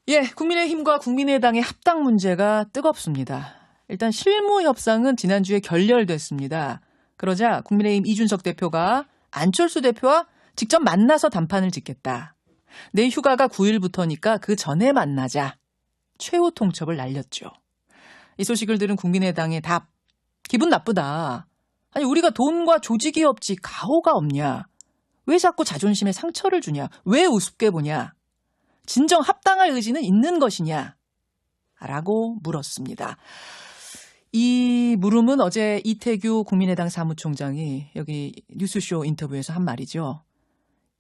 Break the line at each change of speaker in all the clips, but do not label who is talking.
예, 국민의힘과 국민의당의 합당 문제가 뜨겁습니다. 일단 실무 협상은 지난주에 결렬됐습니다. 그러자 국민의힘 이준석 대표가 안철수 대표와 직접 만나서 담판을 짓겠다. 내 휴가가 9일부터니까 그 전에 만나자. 최후 통첩을 날렸죠. 이 소식을 들은 국민의당의 답. 기분 나쁘다. 아니 우리가 돈과 조직이 없지 가오가 없냐. 왜 자꾸 자존심에 상처를 주냐. 왜 우습게 보냐. 진정 합당할 의지는 있는 것이냐? 라고 물었습니다. 이 물음은 어제 이태규 국민의당 사무총장이 여기 뉴스쇼 인터뷰에서 한 말이죠.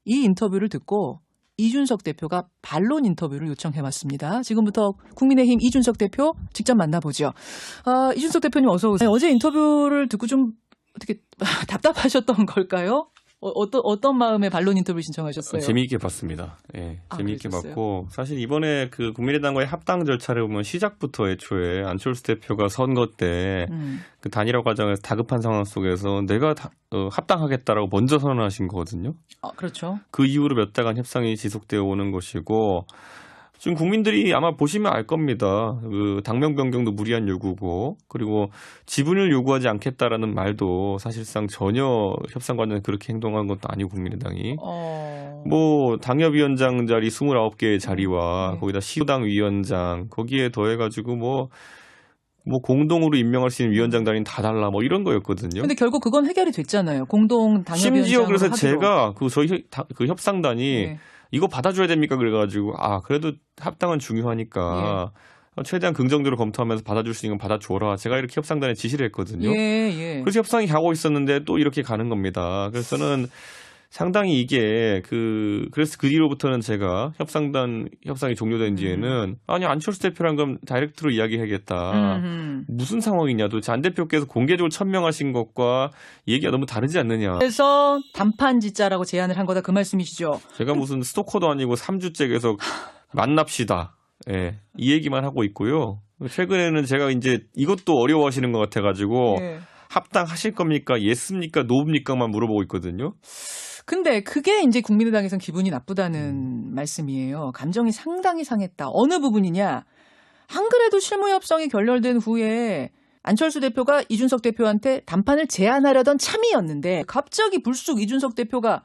이 인터뷰를 듣고 이준석 대표가 반론 인터뷰를 요청해봤습니다. 지금부터 국민의힘 이준석 대표 직접 만나보죠. 이준석 대표님 어서 오세요. 어제 인터뷰를 듣고 좀 어떻게 답답하셨던 걸까요? 어떤 마음에 반론 인터뷰 신청하셨어요?
재미있게 봤습니다. 예, 재미있게
그러셨어요?
봤고 사실 이번에 그 국민의당과의 합당 절차를 보면 시작부터 애초에 안철수 대표가 선거 때 그 단일화 과정에서 다급한 상황 속에서 내가 합당하겠다라고 먼저 선언하신 거거든요.
그렇죠.
그 이후로 몇 달간 협상이 지속되어 오는 것이고 지금 국민들이 아마 보시면 알 겁니다. 그 당명 변경도 무리한 요구고 그리고 지분을 요구하지 않겠다라는 말도 사실상 전혀 협상 과정에 그렇게 행동한 것도 아니고 국민의당이 뭐 당협위원장 자리 29개의 자리와 거기다 시도당 위원장 거기에 더해가지고 뭐 공동으로 임명할 수 있는 위원장 자리는 다 달라 뭐 이런 거였거든요.
근데 결국 그건 해결이 됐잖아요. 공동 당협위원장으로
심지어 그래서
하기로.
제가 저희 그 협상단이
네.
이거 받아줘야 됩니까? 그래가지고 그래도 합당은 중요하니까 최대한 긍정적으로 검토하면서 받아줄 수 있는 건 받아줘라. 제가 이렇게 협상단에 지시를 했거든요. 그래서 협상이 가고 있었는데 또 이렇게 가는 겁니다. 그래서 저는 상당히 이게 그래서 그 뒤로부터는 제가 협상이 종료된 뒤에는 아니 안철수 대표랑 그럼 다이렉트로 이야기해야겠다. 무슨 상황이냐. 도대체 안 대표께서 공개적으로 천명하신 것과 얘기가 너무 다르지 않느냐.
그래서 담판 짓자라고 제안을 한 거다 그 말씀이시죠?
제가 무슨 스토커도 아니고 3주째 계속 만납시다. 예, 이 얘기만 하고 있고요. 최근에는 제가 이제 이것도 어려워하시는 것 같아가지고 합당하실 겁니까? 예스입니까? 노입니까만 물어보고 있거든요.
근데 그게 이제 국민의당에선 기분이 나쁘다는 말씀이에요. 감정이 상당히 상했다. 어느 부분이냐? 안 그래도 실무협상이 결렬된 후에 안철수 대표가 이준석 대표한테 담판을 제안하려던 참이었는데 갑자기 불쑥 이준석 대표가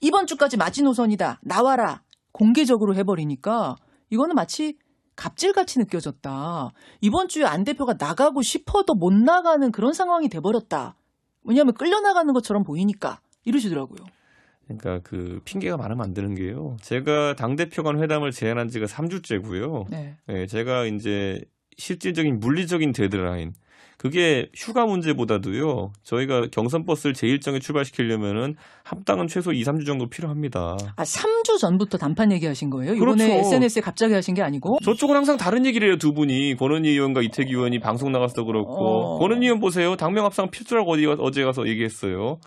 이번 주까지 마지노선이다. 나와라. 공개적으로 해버리니까 이거는 마치 갑질같이 느껴졌다. 이번 주에 안 대표가 나가고 싶어도 못 나가는 그런 상황이 돼버렸다. 왜냐하면 끌려나가는 것처럼 보이니까 이러시더라고요.
그러니까 그 핑계가 많으면 안 되는 게요. 제가 당대표 간 회담을 제안한 지가 3주째고요. 네, 제가 이제 실질적인 물리적인 데드라인 그게 휴가 문제보다도요. 저희가 경선 버스를 제1정에 출발시키려면은 합당은 최소 2, 3주 정도 필요합니다.
3주 전부터 담판 얘기하신 거예요?
그렇죠.
이번에 SNS에 갑자기 하신 게 아니고?
저쪽은 항상 다른 얘기를 해요. 두 분이. 권은희 의원과 이태규 의원이 방송 나가서 그렇고 권은희 의원 보세요. 당명 합상 필수라고 어제 가서 얘기했어요.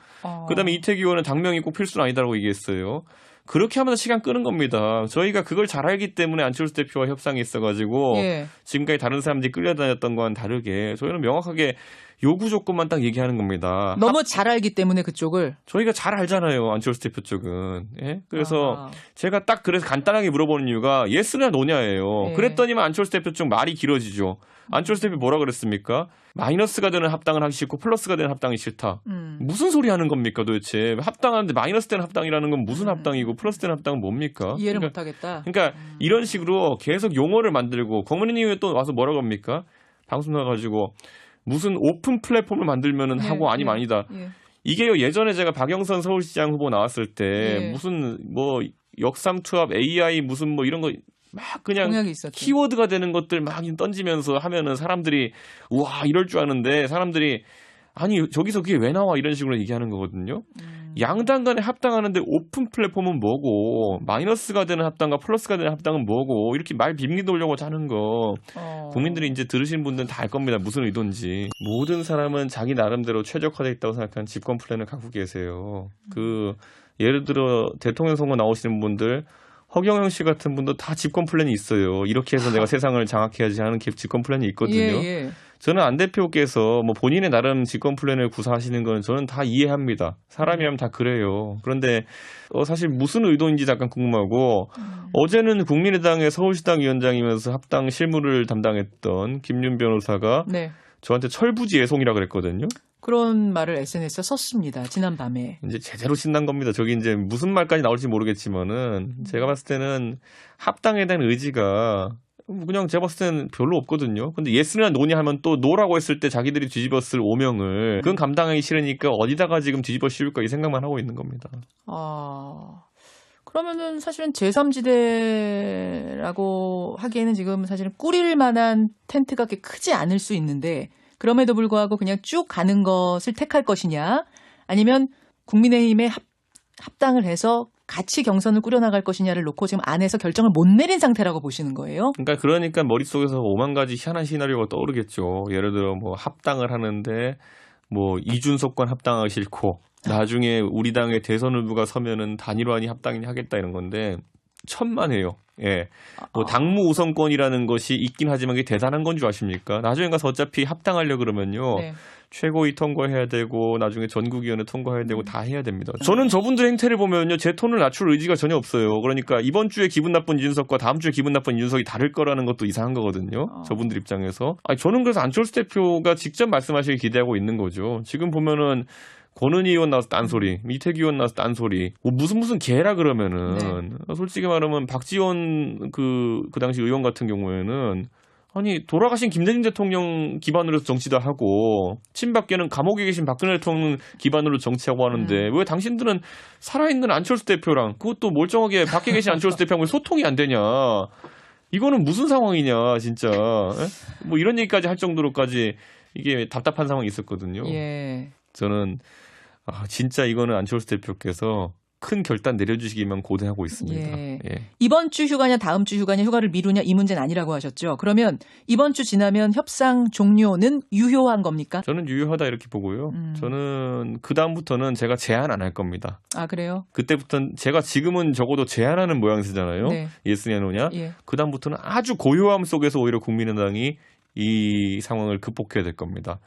그다음에 이태규 의원은 당명이 꼭 필수는 아니다라고 얘기했어요. 그렇게 하면서 시간 끄는 겁니다. 저희가 그걸 잘 알기 때문에 안철수 대표와 협상이 있어가지고 지금까지 다른 사람들이 끌려다녔던 거와는 다르게 저희는 명확하게 요구 조건만 딱 얘기하는 겁니다.
너무 잘 알기 때문에 그쪽을?
저희가 잘 알잖아요. 안철수 대표 쪽은. 예? 그래서 제가 딱 그래서 간단하게 물어보는 이유가 예스냐 노냐예요. 그랬더니만 안철수 대표 쪽 말이 길어지죠. 안철수 대표 뭐라 그랬습니까? 마이너스가 되는 합당을 하기 싫고 플러스가 되는 합당이 싫다. 무슨 소리 하는 겁니까 도대체. 합당하는데 마이너스 되는 합당이라는 건 무슨 합당이고 플러스 되는 합당은 뭡니까?
이해를 못하겠다.
그러니까 이런 식으로 계속 용어를 만들고 권은희님이 또 와서 뭐라고 합니까? 방송 나가지고 무슨 오픈 플랫폼을 만들면은 하고 아니면 아니다. 이게요 예전에 제가 박영선 서울시장 후보 나왔을 때 무슨 뭐 역삼투합 AI 무슨 뭐 이런 거 막 그냥 키워드가 되는 것들 막 던지면서 하면은 사람들이 우와 이럴 줄 아는데 사람들이 아니 저기서 그게 왜 나와 이런 식으로 얘기하는 거거든요. 양당 간에 합당하는데 오픈 플랫폼은 뭐고 마이너스가 되는 합당과 플러스가 되는 합당은 뭐고 이렇게 말 빙기 돌려고 하는 거 국민들이 이제 들으신 분들은 다 알 겁니다. 무슨 의도인지. 모든 사람은 자기 나름대로 최적화되어 있다고 생각하는 집권 플랜을 갖고 계세요. 예를 들어 대통령 선거 나오시는 분들 허경영 씨 같은 분도 다 집권 플랜이 있어요. 이렇게 해서 내가 세상을 장악해야지 하는 집권 플랜이 있거든요. 저는 안 대표께서 뭐 본인의 나름 집권 플랜을 구사하시는 건 저는 다 이해합니다. 사람이라면 다 그래요. 그런데 사실 무슨 의도인지 잠깐 궁금하고 어제는 국민의당의 서울시당 위원장이면서 합당 실무를 담당했던 김윤 변호사가
네.
저한테 철부지 애송이라 그랬거든요.
그런 말을 SNS에 썼습니다. 지난밤에.
이제 제대로 신난 겁니다. 저기 이제 무슨 말까지 나올지 모르겠지만은 제가 봤을 때는 합당에 대한 의지가 그냥 제가 봤을 때는 별로 없거든요. 근데 예스나 노냐하면 또 노라고 했을 때 자기들이 뒤집었을 오명을 그건 감당하기 싫으니까 어디다가 지금 뒤집어 씌울까 이 생각만 하고 있는 겁니다.
그러면은 사실은 제3지대라고 하기에는 지금 사실은 꾸릴 만한 텐트가 그렇게 크지 않을 수 있는데 그럼에도 불구하고 그냥 쭉 가는 것을 택할 것이냐 아니면 국민의힘에 합당을 해서 같이 경선을 꾸려나갈 것이냐를 놓고 지금 안에서 결정을 못 내린 상태라고 보시는 거예요?
그러니까 머릿속에서 5만 가지 희한한 시나리오가 떠오르겠죠. 예를 들어 뭐 합당을 하는데 뭐 이준석과 합당하기 싫고 나중에 우리 당의 대선 후보가 서면은 단일화니 합당이니 하겠다 이런 건데 천만에요. 예. 뭐 당무 우선권이라는 것이 있긴 하지만 그게 대단한 건 줄 아십니까? 나중에 가서 어차피 합당하려 그러면요. 네. 최고위 통과해야 되고 나중에 전국위원회 통과해야 되고 다 해야 됩니다. 저는 저분들 행태를 보면요. 제 톤을 낮출 의지가 전혀 없어요. 그러니까 이번 주에 기분 나쁜 이준석과 다음 주에 기분 나쁜 이준석이 다를 거라는 것도 이상한 거거든요. 저분들 입장에서. 저는 그래서 안철수 대표가 직접 말씀하시길 기대하고 있는 거죠. 지금 보면은 권은희 의원 나와서 딴소리, 이태규 의원 나와서 딴소리, 뭐 무슨 개라 그러면은 솔직히 말하면 박지원 그 당시 의원 같은 경우에는 아니 돌아가신 김대중 대통령 기반으로 정치도 하고 친박계는 감옥에 계신 박근혜 대통령 기반으로 정치하고 하는데 왜 당신들은 살아있는 안철수 대표랑 그것도 멀쩡하게 밖에 계신 안철수 대표랑 소통이 안 되냐. 이거는 무슨 상황이냐 진짜. 뭐 이런 얘기까지 할 정도로까지 이게 답답한 상황이 있었거든요.
예.
저는 진짜 이거는 안철수 대표께서 큰 결단 내려주시기만 고대하고 있습니다.
예. 이번 주 휴가냐 다음 주 휴가냐 휴가를 미루냐 이 문제는 아니라고 하셨죠. 그러면 이번 주 지나면 협상 종료는 유효한 겁니까?
저는 유효하다 이렇게 보고요. 저는 그 다음부터는 제가 제안 안 할 겁니다.
아 그래요?
그때부터는 제가 지금은 적어도 제안하는 모양새잖아요. 네. 예스냐 노냐. 예. 그 다음부터는 아주 고요함 속에서 오히려 국민의당이 이 상황을 극복해야 될 겁니다.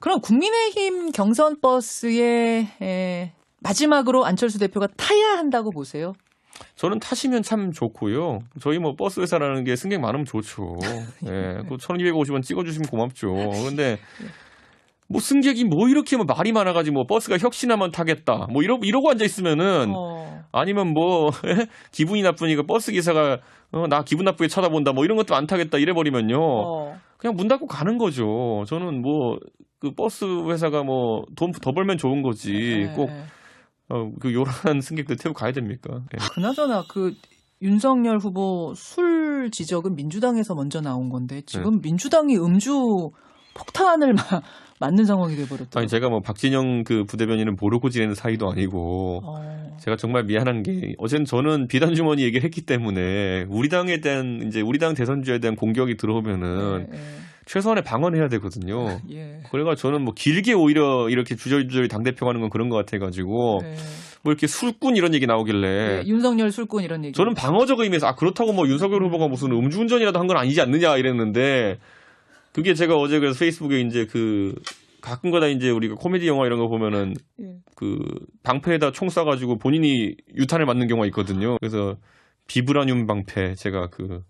그럼 국민의힘 경선 버스에 마지막으로 안철수 대표가 타야 한다고 보세요?
저는 타시면 참 좋고요. 저희 뭐 버스 회사라는 게 승객 많으면 좋죠. 예, 그 1,250원 찍어주시면 고맙죠. 근데 뭐 승객이 뭐 이렇게 뭐 말이 많아가지고 뭐 버스가 혁신하면 타겠다. 뭐 이러고 앉아 있으면은 아니면 뭐 기분이 나쁘니까 버스 기사가 나 기분 나쁘게 쳐다본다. 뭐 이런 것도 안 타겠다 이래버리면요. 그냥 문 닫고 가는 거죠. 저는 뭐 그 버스 회사가 뭐 돈 더 벌면 좋은 거지. 꼭 그 요란한 승객들 태우고 가야 됩니까? 네.
그나저나 그 윤석열 후보 술 지적은 민주당에서 먼저 나온 건데 지금 민주당이 음주 폭탄을 맞는 상황이 돼버렸더라고요.
아니 제가 뭐 박진영 그 부대변인은 모르고 지내는 사이도 아니고 제가 정말 미안한 게 어제는 저는 비단 주머니 얘기를 했기 때문에 우리 당에 대한 이제 우리 당 대선주에 대한 공격이 들어오면은 최소한의 방어해야 되거든요. 그래가 저는 뭐 길게 오히려 이렇게 주저주저 당대표 하는 건 그런 것 같아가지고 뭐 이렇게 술꾼 이런 얘기 나오길래
윤석열 술꾼 이런 얘기.
저는 방어적 의미에서 그렇다고 뭐 윤석열 후보가 무슨 음주운전이라도 한 건 아니지 않느냐 이랬는데 그게 제가 어제 그래서 페이스북에 이제 그 가끔가다 이제 우리가 코미디 영화 이런 거 보면은 그 방패에다 총 쏴가지고 본인이 유탄을 맞는 경우가 있거든요. 그래서 비브라늄 방패 제가 그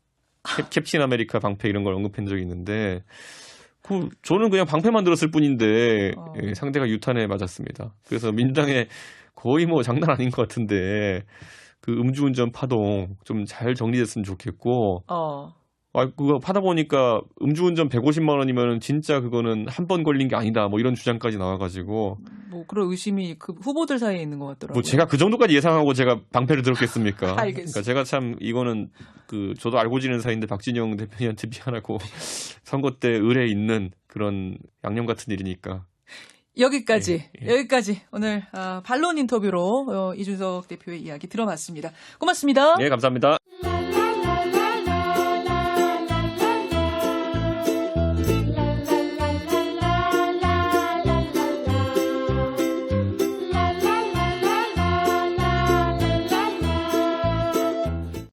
캡틴 아메리카 방패 이런 걸 언급한 적이 있는데 저는 그냥 방패만 들었을 뿐인데 상대가 유탄에 맞았습니다. 그래서 민주당에 거의 뭐 장난 아닌 것 같은데 그 음주운전 파동 좀 잘 정리됐으면 좋겠고 그거 파다 보니까 음주운전 150만 원이면 진짜 그거는 한 번 걸린 게 아니다. 뭐 이런 주장까지 나와가지고.
뭐 그런 의심이 그 후보들 사이에 있는 것 같더라고요.
뭐 제가 그 정도까지 예상하고 제가 방패를 들었겠습니까?
알겠습니다.
그러니까 제가 참 이거는 그 저도 알고 지내는 사이인데 박진영 대표님한테 미안하고 선거 때 을에 있는 그런 양념 같은 일이니까.
여기까지 오늘 반론 인터뷰로 이준석 대표의 이야기 들어봤습니다. 고맙습니다.
네, 감사합니다.